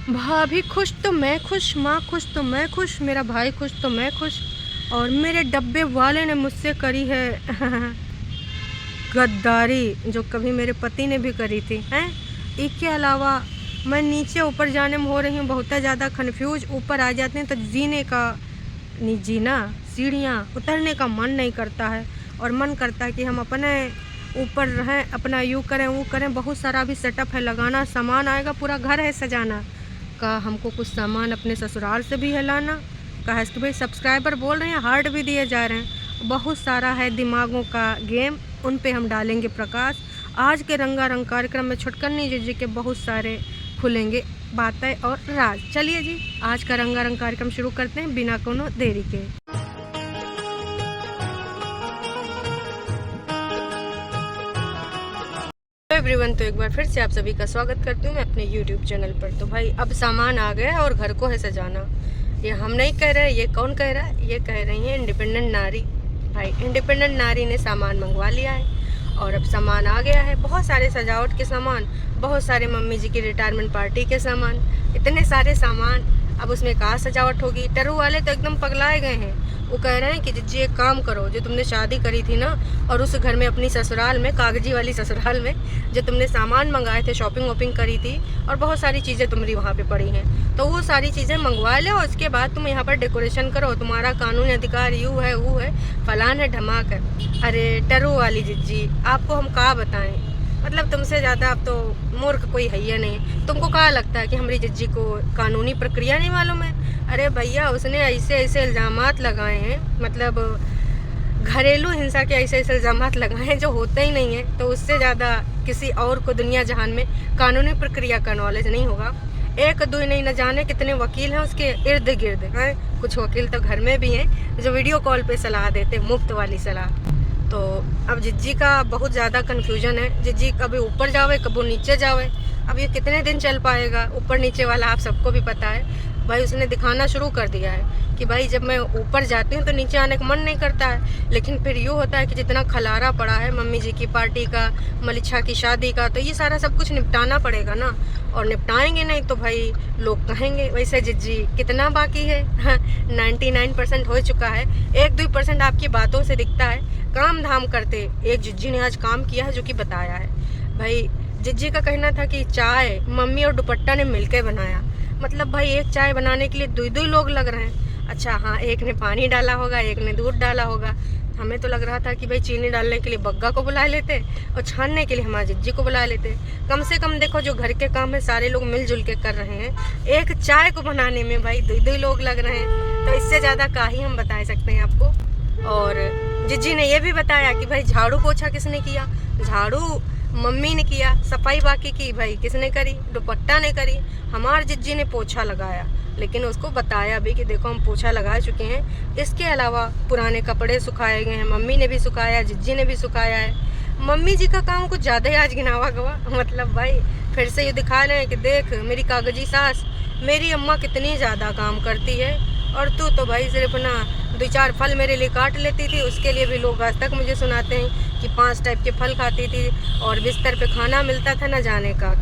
भाभी खुश तो मैं खुश, माँ खुश तो मैं खुश, मेरा भाई खुश तो मैं खुश, और मेरे डब्बे वाले ने मुझसे करी है गद्दारी, जो कभी मेरे पति ने भी करी थी हैं। इसके अलावा मैं नीचे ऊपर जाने में हो रही हूँ बहुत ज़्यादा कन्फ्यूज। ऊपर आ जाते हैं तो जीने का नहीं, जीना सीढ़ियाँ उतरने का मन नहीं करता है, और मन करता है कि हम अपने ऊपर रहें, अपना यूँ करें वो करें। बहुत सारा भी सेटअप है, लगाना सामान आएगा, पूरा घर है सजाना का। हमको कुछ सामान अपने ससुराल से भी है लाना का है कि भाई सब्सक्राइबर बोल रहे हैं, हार्ट भी दिए जा रहे हैं। बहुत सारा है दिमागों का गेम, उन पे हम डालेंगे प्रकाश। आज के रंगारंग कार्यक्रम में छुटकन्नी जी के बहुत सारे खुलेंगे बातें और राज। चलिए जी, आज का रंगारंग कार्यक्रम शुरू करते हैं बिना कोनो देरी के। एवरीवन, तो एक बार फिर से आप सभी का स्वागत करती हूँ मैं अपने यूट्यूब चैनल पर। तो भाई अब सामान आ गया और घर को है सजाना। ये हम नहीं कह रहे, ये कौन कह रहा है? ये कह रही है इंडिपेंडेंट नारी। भाई इंडिपेंडेंट नारी ने सामान मंगवा लिया है और अब सामान आ गया है। बहुत सारे सजावट के सामान, बहुत सारे मम्मी जी की रिटायरमेंट पार्टी के सामान, इतने सारे सामान। अब उसमें कहाँ सजावट होगी? टरू वाले तो एकदम पगलाए गए हैं। वो कह रहे हैं कि जी एक काम करो, जो तुमने शादी करी थी ना, और उस घर में अपनी ससुराल में, कागजी वाली ससुराल में, जो तुमने सामान मंगाए थे, शॉपिंग वॉपिंग करी थी और बहुत सारी चीज़ें तुम्हारी वहाँ पे पड़ी हैं, तो वो सारी चीज़ें मंगवा लो। उसके बाद तुम यहाँ पर डेकोरेशन करो, तुम्हारा कानूनी अधिकार यूँ है वो है, फलान है ढमाक है। अरे टरू वाली जिज्जी, आपको हम क्या बताएं, मतलब तुमसे ज़्यादा अब तो मूर्ख कोई है ही नहीं। तुमको क्या लगता है कि हमारी जिज्जी को कानूनी प्रक्रिया नहीं मालूम है? अरे भैया, उसने ऐसे ऐसे इल्ज़ामात लगाए हैं, मतलब घरेलू हिंसा के ऐसे ऐसे इल्ज़ामात लगाए हैं जो होते ही नहीं है। तो उससे ज़्यादा किसी और को दुनिया जहान में कानूनी प्रक्रिया का नॉलेज नहीं होगा। एक दो नहीं, न जाने कितने वकील हैं उसके इर्द गिर्द हैं। कुछ वकील तो घर में भी हैं जो वीडियो कॉल पे सलाह देते, मुफ्त वाली सलाह। तो अब जिज्जी का बहुत ज़्यादा कन्फ्यूजन है। जिज्जी कभी ऊपर जावे, कभी नीचे जावे। अब ये कितने दिन चल पाएगा ऊपर नीचे वाला? आप सबको भी पता है भाई। उसने दिखाना शुरू कर दिया है कि भाई जब मैं ऊपर जाती हूँ तो नीचे आने का मन नहीं करता है। लेकिन फिर यूँ होता है कि जितना खलारा पड़ा है मम्मी जी की पार्टी का, मलिछा की शादी का, तो ये सारा सब कुछ निपटाना पड़ेगा ना। और निपटाएंगे नहीं तो भाई लोग कहेंगे वैसे जिज्जी कितना बाकी है। 99% हो चुका है, 1-2% आपकी बातों से दिखता है। काम धाम करते एक जिज्जी ने आज काम किया है जो कि बताया है। भाई जिज्जी का कहना था कि चाय मम्मी और दुपट्टा ने मिलकर बनाया। मतलब भाई एक चाय बनाने के लिए दो लोग लग रहे हैं। अच्छा हाँ, एक ने पानी डाला होगा, एक ने दूध डाला होगा। हमें तो लग रहा था कि भाई चीनी डालने के लिए बग्गा को बुला लेते और छानने के लिए हमारी जिज्जी को बुला लेते। कम से कम देखो, जो घर के काम है सारे लोग मिलजुल के कर रहे हैं, एक चाय को बनाने में भाई दो लोग लग रहे हैं। तो इससे ज़्यादा क्या ही हम बता सकते हैं आपको। और जिज्जी ने यह भी बताया कि भाई झाड़ू पोछा किसने किया? झाड़ू मम्मी ने किया, सफाई बाकी की भाई किसने करी? दुपट्टा ने करी। हमार जिज्जी ने पोछा लगाया, लेकिन उसको बताया भी कि देखो हम पोछा लगा चुके हैं। इसके अलावा पुराने कपड़े सुखाए गए हैं, मम्मी ने भी सुखाया, जिज्जी ने भी सुखाया है। मम्मी जी का काम कुछ ज़्यादा ही आज गिनावा गवा। मतलब भाई फिर से ये दिखा रहे हैं कि देख मेरी कागजी सास, मेरी अम्मा कितनी ज़्यादा काम करती है, और तू तो भाई सिर्फ ना 2-4 फल मेरे लिए काट लेती थी। उसके लिए भी लोग आज तक मुझे सुनाते हैं कि 5 टाइप के फल खाती थी और बिस्तर पे खाना मिलता था ना जाने का।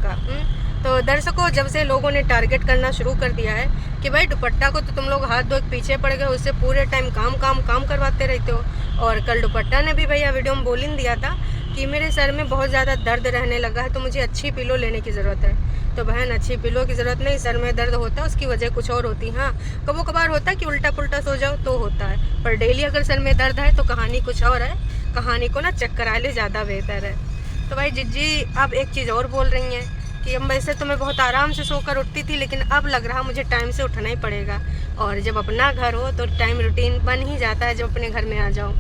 तो दर्शकों, जब से लोगों ने टारगेट करना शुरू कर दिया है कि भाई दुपट्टा को तो तुम लोग हाथ धो पीछे पड़ गए, उससे पूरे टाइम काम करवाते रहते हो। और कल दुपट्टा ने भी भैया वीडियो में बोल ही दिया था कि मेरे सर में बहुत ज़्यादा दर्द रहने लगा है, तो मुझे अच्छी पिलो लेने की ज़रूरत है। तो बहन, अच्छी पिलो की ज़रूरत नहीं, सर में दर्द होता है उसकी वजह कुछ और होती है। हाँ, कभी कभार होता है कि उल्टा पुल्टा सो जाओ तो होता है, पर डेली अगर सर में दर्द है तो कहानी कुछ और है। कहानी को ना चेक करा ले, ज़्यादा बेहतर है। तो भाई जिज्जी अब एक चीज़ और बोल रही हैं कि हम वैसे तो मैं बहुत आराम से सोकर उठती थी, लेकिन अब लग रहा मुझे टाइम से उठना ही पड़ेगा। और जब अपना घर हो तो टाइम रूटीन बन ही जाता है जब अपने घर में आ जाओ।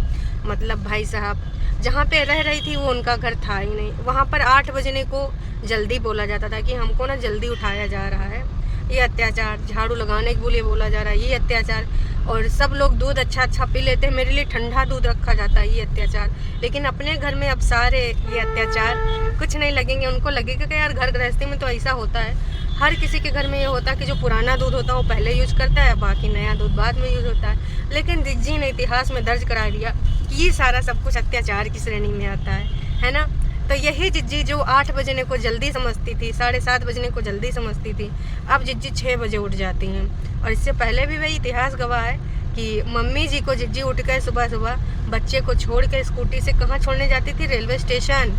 मतलब भाई साहब, जहाँ पे रह रही थी वो उनका घर था ही नहीं। वहाँ पर 8 बजने को जल्दी बोला जाता था कि हमको ना जल्दी उठाया जा रहा है। ये अत्याचार, झाड़ू लगाने के लिए बोला जा रहा है, ये अत्याचार। और सब लोग दूध अच्छा पी लेते हैं, मेरे लिए ठंडा दूध रखा जाता है, ये अत्याचार। लेकिन अपने घर में अब सारे ये अत्याचार कुछ नहीं लगेंगे। उनको लगेगा कि यार घर गृहस्थी में तो ऐसा होता है, हर किसी के घर में ये होता है कि जो पुराना दूध होता है वो पहले यूज करता है, बाकी नया दूध बाद में यूज होता है। लेकिन जिज्जी ने इतिहास में दर्ज करा दिया कि ये सारा सब कुछ अत्याचार की श्रेणी में आता है ना। तो तो यही जिज्जी जो 8 बजने को जल्दी समझती थी, 7:30 बजने को जल्दी समझती थी, अब जिज्जी 6 बजे उठ जाती हैं। और इससे पहले भी वही इतिहास गवाह है कि मम्मी जी को जिज्जी उठ कर सुबह सुबह बच्चे को छोड़ कर स्कूटी से कहाँ छोड़ने जाती थी? रेलवे स्टेशन,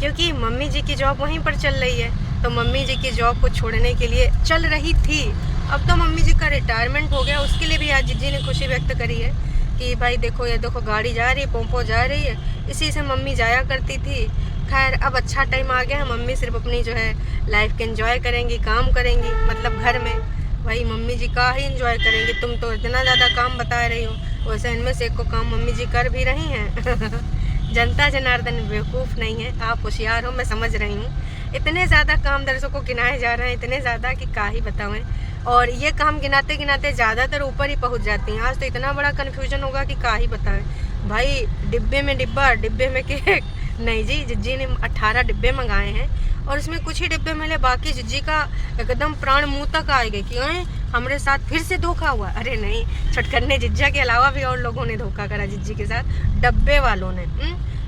क्योंकि मम्मी जी की जॉब वहीं पर चल रही है। तो मम्मी जी की जॉब को छोड़ने के लिए चल रही थी। अब तो मम्मी जी का रिटायरमेंट हो गया, उसके लिए भी आज जिज्जी ने खुशी व्यक्त करी है कि भाई देखो, ये देखो गाड़ी जा रही है, पोंपो जा रही है, इसी से मम्मी जाया करती थी। खैर अब अच्छा टाइम आ गया है, मम्मी सिर्फ अपनी जो है लाइफ के एंजॉय करेंगी, काम करेंगी, मतलब घर में भाई मम्मी जी का ही एंजॉय करेंगी। तुम तो इतना ज़्यादा काम बता रही हो, वैसे इनमें से एक को काम मम्मी जी कर भी रही हैं। जनता जनार्दन बेवकूफ़ नहीं है, आप होशियार हो, मैं समझ रही हूँ। इतने ज़्यादा काम दर्शकों को गिनाए जा रहे हैं, इतने ज़्यादा कि क्या ही बताएं। और ये काम गिनाते गिनाते ज़्यादातर ऊपर ही पहुँच जाती हैं। आज तो इतना बड़ा कन्फ्यूजन होगा कि क्या ही बताएं। भाई डिब्बे में डिब्बा, डिब्बे में केक, नहीं जी, जिज्जी ने 18 डिब्बे मंगाए हैं और उसमें कुछ ही डिब्बे मिले, बाकी जिज्जी का एकदम प्राण मुंह तक आ गए कि हमारे साथ फिर से धोखा हुआ। अरे नहीं, छटकन्ने जिज्जा के अलावा भी और लोगों ने धोखा करा जिज्जी के साथ, डब्बे वालों ने।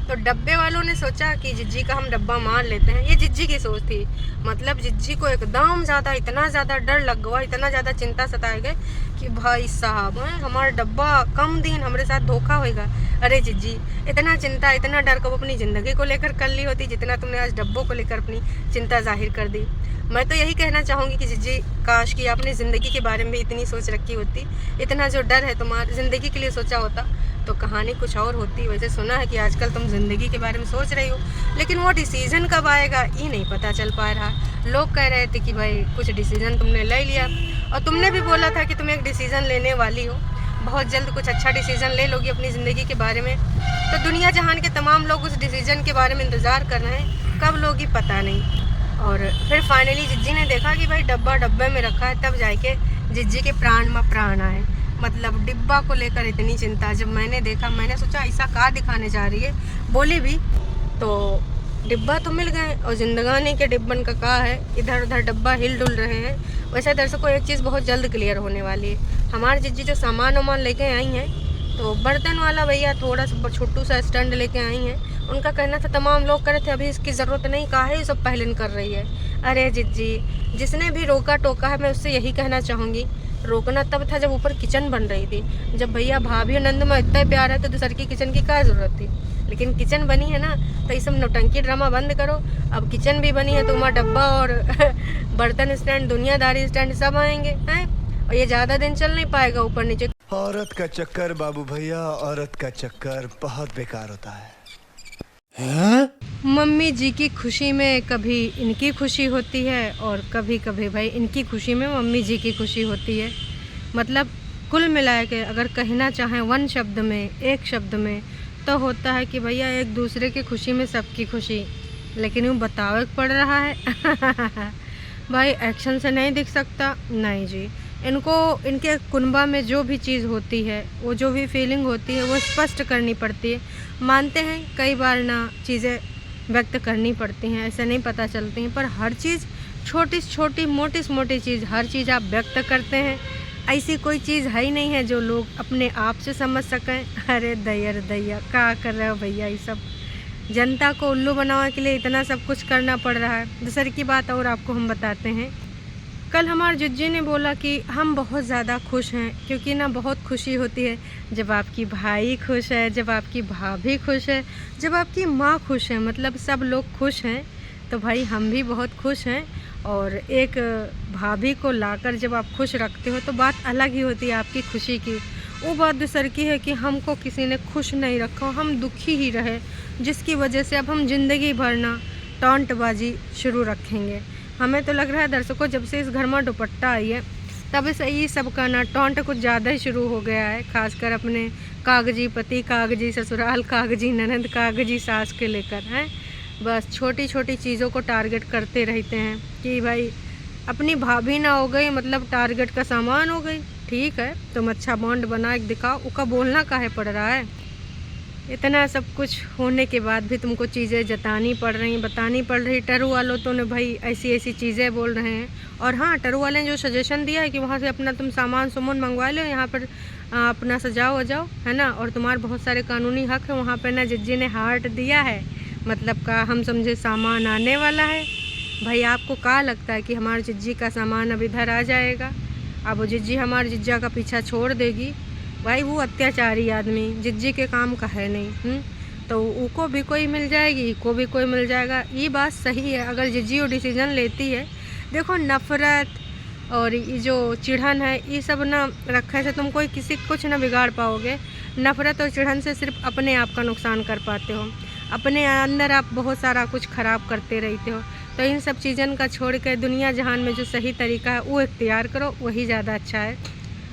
तो डब्बे वालों ने सोचा कि जिज्जी का हम डब्बा मान लेते हैं। ये जिज्जी की सोच थी, मतलब जिज्जी को एकदम ज़्यादा, इतना ज़्यादा डर लग गया, इतना ज़्यादा चिंता सताए गए कि भाई साहब हमारा डब्बा कम दिन हमारे साथ धोखा होएगा। अरे जिज्जी, इतना चिंता, इतना डर कब अपनी ज़िंदगी को लेकर कर ली होती जितना तुमने आज डब्बों को लेकर अपनी चिंता जाहिर कर दी। मैं तो यही कहना चाहूँगी कि जिज्जी, काश कि आपने ज़िंदगी के बारे में इतनी सोच रखी होती, इतना जो डर है तुम्हारी ज़िंदगी के लिए सोचा होता तो कहानी कुछ और होती। वैसे सुना है कि आजकल तुम ज़िंदगी के बारे में सोच रही हो, लेकिन वो डिसीज़न कब आएगा ये नहीं पता चल पा रहा। लोग कह रहे थे कि भाई कुछ डिसीज़न तुमने ले लिया, और तुमने भी बोला था कि तुम एक डिसीज़न लेने वाली हो, बहुत जल्द कुछ अच्छा डिसीज़न ले लोगी अपनी ज़िंदगी के बारे में। तो दुनिया जहान के तमाम लोग उस डिसीज़न के बारे में इंतज़ार कर रहे हैं, कब लोगी पता नहीं। और फिर फाइनली जिज्जी ने देखा कि भाई डब्बा डब्बे में रखा है, तब जाके जिज्जी के प्राण में प्राण आए। मतलब डिब्बा को लेकर इतनी चिंता, जब मैंने देखा मैंने सोचा ऐसा क्या दिखाने जा रही है, बोली भी तो डिब्बा तो मिल गए, और जिंदगानी के डिब्बन का क्या है, इधर उधर डब्बा हिल डुल रहे हैं। वैसे दर्शकों एक चीज़ बहुत जल्द क्लियर होने वाली है, हमारी जिज्जी जो सामान वामान लेके आई हैं, तो बर्तन वाला भैया थोड़ा सा छोटू सा स्टैंड लेके आई हैं। उनका कहना था, तमाम लोग कह रहे थे अभी इसकी ज़रूरत नहीं, कहा है ये सब पहले कर रही है। अरे जिज्जी, जिसने भी रोका टोका है, मैं उससे यही कहना चाहूँगी, रोकना तब था जब ऊपर किचन बन रही थी। जब भैया भाभी और नंद में इतना प्यार है तो दूसर की किचन की क्या ज़रूरत थी। लेकिन किचन बनी है ना, तो ये सब नौटंकी ड्रामा बंद करो। अब किचन भी बनी है तो वहाँ डब्बा और बर्तन स्टैंड, दुनियादारी स्टैंड सब आएंगे हैं, और ये ज़्यादा दिन चल नहीं पाएगा ऊपर नीचे। औरत का चक्कर बाबू भैया, औरत का चक्कर बहुत बेकार होता है। मम्मी जी की खुशी में कभी इनकी खुशी होती है, और कभी कभी भाई इनकी खुशी में मम्मी जी की खुशी होती है। मतलब कुल मिला के अगर कहना चाहें वन शब्द में, एक शब्द में, तो होता है कि भैया एक दूसरे की खुशी में सबकी खुशी। लेकिन यूँ बतावे पड़ रहा है भाई, एक्शन से नहीं दिख सकता। नहीं जी, इनको इनके कुनबा में जो भी चीज़ होती है, वो जो भी फीलिंग होती है, वो स्पष्ट करनी पड़ती है। मानते हैं कई बार ना चीज़ें व्यक्त करनी पड़ती हैं, ऐसे नहीं पता चलती हैं, पर हर चीज़, छोटी से छोटी, मोटी से मोटी चीज़, हर चीज़ आप व्यक्त करते हैं। ऐसी कोई चीज़ है ही नहीं है जो लोग अपने आप से समझ सकें। अरे दैया क्या कर रहे हो भैया, ये सब जनता को उल्लू बनाने के लिए इतना सब कुछ करना पड़ रहा है। दूसरी की बात और आपको हम बताते हैं, कल हमारे जिज्जी ने बोला कि हम बहुत ज़्यादा खुश हैं, क्योंकि ना बहुत खुशी होती है जब आपकी भाई खुश है, जब आपकी भाभी खुश है, जब आपकी माँ खुश है, मतलब सब लोग खुश हैं। तो भाई हम भी बहुत खुश हैं, और एक भाभी को लाकर जब आप खुश रखते हो तो बात अलग ही होती है आपकी खुशी की। वो बात दूसर की है कि हमको किसी ने खुश नहीं रखा, हम दुखी ही रहे, जिसकी वजह से अब हम ज़िंदगी भर ना टॉन्टबाजी शुरू रखेंगे। हमें तो लग रहा है दर्शकों, जब से इस घर में दुपट्टा आई है तब से ये सब का ना टॉन्ट कुछ ज़्यादा ही शुरू हो गया है, खासकर अपने कागजी पति, कागजी ससुराल, कागजी ननद, कागजी सास के लेकर हैं। बस छोटी छोटी चीज़ों को टारगेट करते रहते हैं कि भाई अपनी भाभी ना हो गई मतलब टारगेट का सामान हो गई। ठीक है, तुम अच्छा बॉन्ड बना के दिखाओ, उसका बोलना काहे पड़ रहा है। इतना सब कुछ होने के बाद भी तुमको चीज़ें जतानी पड़ रही, बतानी पड़ रही। टरू वालों तो ने भाई ऐसी ऐसी चीज़ें बोल रहे हैं। और हाँ, टरू वाले ने जो सजेशन दिया है कि वहाँ से अपना तुम सामान सुमन मंगवा लो, यहाँ पर अपना सजाओ वजाओ, है ना, और तुम्हारे बहुत सारे कानूनी हक है। वहाँ पर ना जिज्जी ने हार्ट दिया है, मतलब का हम समझे सामान आने वाला है। भाई आपको क्या लगता है कि हमारी जिज्जी का सामान अब इधर आ जाएगा? अब वो जिज्जी हमारे जिज्जा का पीछा छोड़ देगी? भाई वो अत्याचारी आदमी जिज्जी के काम का है नहीं। तो उको भी कोई मिल जाएगी, को भी कोई मिल जाएगा। ये बात सही है। अगर जिज्जी वो डिसीजन लेती है, देखो नफ़रत और ये जो चिढ़न है ये सब ना रखे से तुम कोई किसी कुछ ना बिगाड़ पाओगे। नफ़रत और चिढ़न से सिर्फ अपने आप का नुकसान कर पाते हो, अपने अंदर आप बहुत सारा कुछ ख़राब करते रहते हो। तो इन सब चीज़ों का छोड़ कर दुनिया जहान में जो सही तरीका है वो इख्तियार करो, वही ज़्यादा अच्छा है।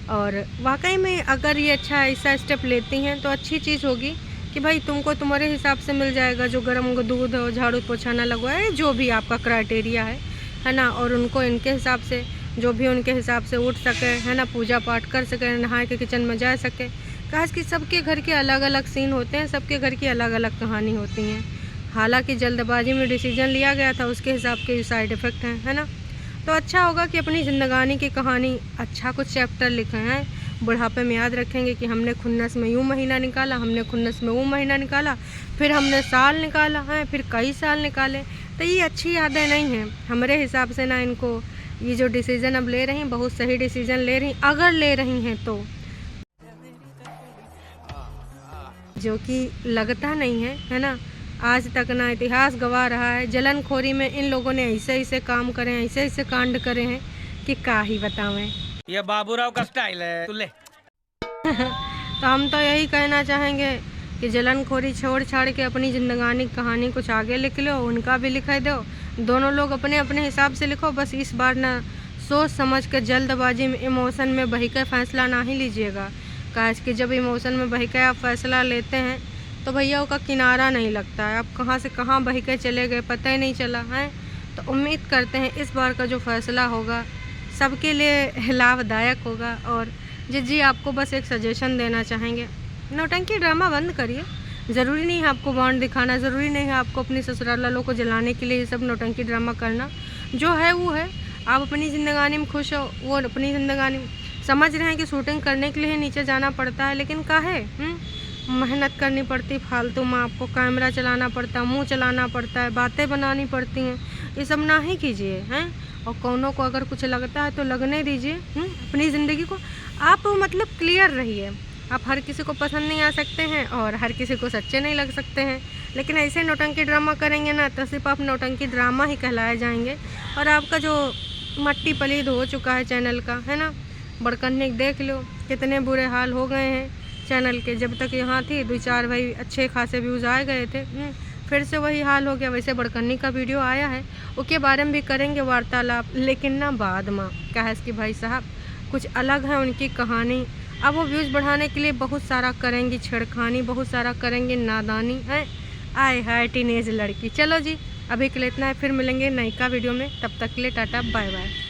और वाकई में अगर ये अच्छा ऐसा स्टेप लेती हैं तो अच्छी चीज़ होगी कि भाई तुमको तुम्हारे हिसाब से मिल जाएगा, जो गर्म दूध हो, झाड़ू पोछा ना लगवाए, जो भी आपका क्राइटेरिया है ना। और उनको इनके हिसाब से जो भी उनके हिसाब से उठ सके, है ना, पूजा पाठ कर सके, नहा के किचन में जा सके। खास कि सबके घर के अलग अलग सीन होते हैं, सबके घर की अलग अलग कहानी होती हैं। हालांकि जल्दबाजी में डिसीजन लिया गया था, उसके हिसाब के साइड इफ़ेक्ट हैं, है ना। तो अच्छा होगा कि अपनी ज़िंदगानी की कहानी अच्छा कुछ चैप्टर लिखे हैं। बुढ़ापे में याद रखेंगे कि हमने खुन्नस में यूँ महीना निकाला, हमने खुन्नस में वो महीना निकाला, फिर हमने साल निकाला है, फिर कई साल निकाले। तो ये अच्छी यादें नहीं हैं हमारे हिसाब से ना। इनको ये जो डिसीज़न अब ले रही हैं बहुत सही डिसीज़न ले रही, अगर ले रही हैं तो, जो कि लगता नहीं है ना। आज तक ना इतिहास गवाह रहा है जलनखोरी में इन लोगों ने ऐसे ऐसे काम करे हैं, ऐसे ऐसे कांड करे हैं कि क्या ही बतावें। ये बाबूराव का स्टाइल है, तू ले। तो हम तो यही कहना चाहेंगे कि जलनखोरी छोड़ छाड़ के अपनी ज़िंदगानी की कहानी कुछ आगे लिख लो, उनका भी लिख दो। दोनों लोग अपने अपने हिसाब से लिखो। बस इस बार ना सोच समझ कर जल्दबाजी में इमोशन में बही कर फैसला ना ही लीजिएगा। काश कि जब इमोशन में बही कर आप फैसला लेते हैं तो भैया का किनारा नहीं लगता है। आप कहाँ से कहाँ बही के चले गए पता ही नहीं चला है। तो उम्मीद करते हैं इस बार का जो फैसला होगा सबके लिए लाभदायक होगा। और जी आपको बस एक सजेशन देना चाहेंगे, नौटंकी ड्रामा बंद करिए। ज़रूरी नहीं है आपको बॉन्ड दिखाना, ज़रूरी नहीं है आपको अपनी ससुराल वालों को जलाने के लिए ये सब नौटंकी ड्रामा करना। जो है वो है, आप अपनी ज़िंदगानी में खुश हो, वो अपनी ज़िंदगानी में। समझ रहे हैं कि शूटिंग करने के लिए नीचे जाना पड़ता है, लेकिन काहे मेहनत करनी पड़ती फालतू में, आपको कैमरा चलाना पड़ता है, मुंह चलाना पड़ता है, बातें बनानी पड़ती हैं। ये सब ना ही कीजिए हैं। और कौनों को अगर कुछ लगता है तो लगने दीजिए। अपनी ज़िंदगी को आप मतलब क्लियर रहिए। आप हर किसी को पसंद नहीं आ सकते हैं और हर किसी को सच्चे नहीं लग सकते हैं, लेकिन ऐसे नौटंकी ड्रामा करेंगे ना तो सिर्फ आप नौटंकी ड्रामा ही कहलाए जाएंगे। और आपका जो मट्टी पलीद हो चुका है चैनल का, है ना, बड़कन्नी देख लो कितने बुरे हाल हो गए हैं चैनल के। जब तक यहाँ थी 2-4 भाई अच्छे खासे व्यूज़ आ गए थे, फिर से वही हाल हो गया। वैसे बड़कन्नी का वीडियो आया है, उसके बारे में भी करेंगे वार्तालाप, लेकिन ना बाद में। क्या है कि भाई साहब कुछ अलग है उनकी कहानी। अब वो व्यूज़ बढ़ाने के लिए बहुत सारा करेंगी छेड़खानी, बहुत सारा करेंगे नादानी है। आए हाय टीनेज लड़की। चलो जी अभी के लिए इतना है, फिर मिलेंगे नई का वीडियो में। तब तक के लिए टाटा बाय बाय।